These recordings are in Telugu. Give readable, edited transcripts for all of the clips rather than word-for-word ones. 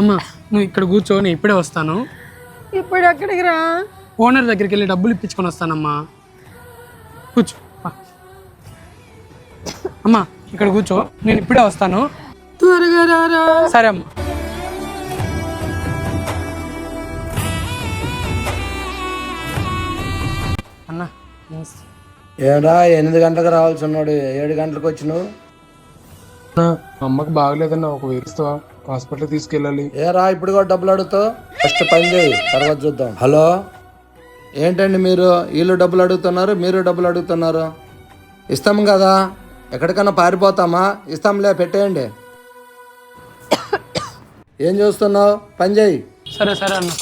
అమ్మా నువ్వు ఇక్కడ కూర్చో, నేను ఇప్పుడే వస్తాను. ఇప్పుడు ఎక్కడికి రా? ఓనర్ దగ్గరికి వెళ్ళి డబ్బులు ఇప్పించుకొని వస్తానమ్మా. కూర్చో అమ్మా, ఇక్కడ కూర్చో, నేను ఇప్పుడే వస్తాను. త్వరగా రారా. సరే అమ్మా. అన్నా ఏమరా 8 గంటలకు రావాల్సి ఉన్నాడు, 7 గంటలకు వచ్చి నువ్వు? అమ్మకి బాగలేదన్న, ఒక వేరుస్తా హాస్పిటల్ తీసుకెళ్ళాలి. ఏరా ఇప్పుడు కూడా డబ్బులు అడుగుతావు? ఫస్ట్ పని చేయి, తర్వాత చూద్దాం. హలో, ఏంటండి మీరు వీళ్ళు డబ్బులు అడుగుతున్నారు, మీరు డబ్బులు అడుగుతున్నారు? ఇస్తాం కదా, ఎక్కడికన్నా పారిపోతామా? ఇస్తాంలే, పెట్టేయండి. ఏం చూస్తున్నావు? పని చేయి. సరే సరే అన్న.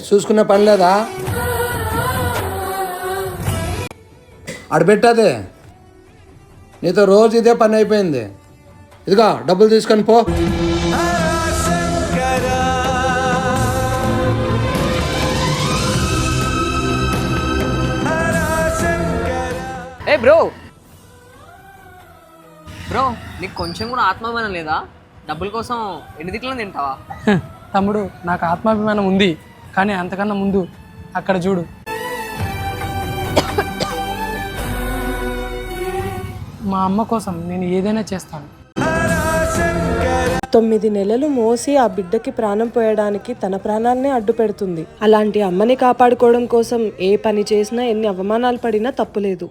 చూసుకునే పని లేదా? అడబెట్టదే, నీతో రోజు ఇదే పని అయిపోయింది. ఇదిగా డబ్బులు తీసుకొని పో. ఏ బ్రో నీకు కొంచెం కూడా ఆత్మాభిమానం లేదా? డబ్బుల కోసం ఎన్ని దిక్కులను తింటావా? తమ్ముడు, నాకు ఆత్మాభిమానం ఉంది, కానీ అంతకన్నా ముందు అక్కడ చూడు. మా అమ్మ కోసం నేను ఏదైనా చేస్తాను. 9 నెలలు మోసి ఆ బిడ్డకి ప్రాణం పోయడానికి తన ప్రాణాన్నే అడ్డు పెడుతుంది. అలాంటి అమ్మని కాపాడుకోవడం కోసం ఏ పని చేసినా, ఎన్ని అవమానాలు పడినా తప్పులేదు.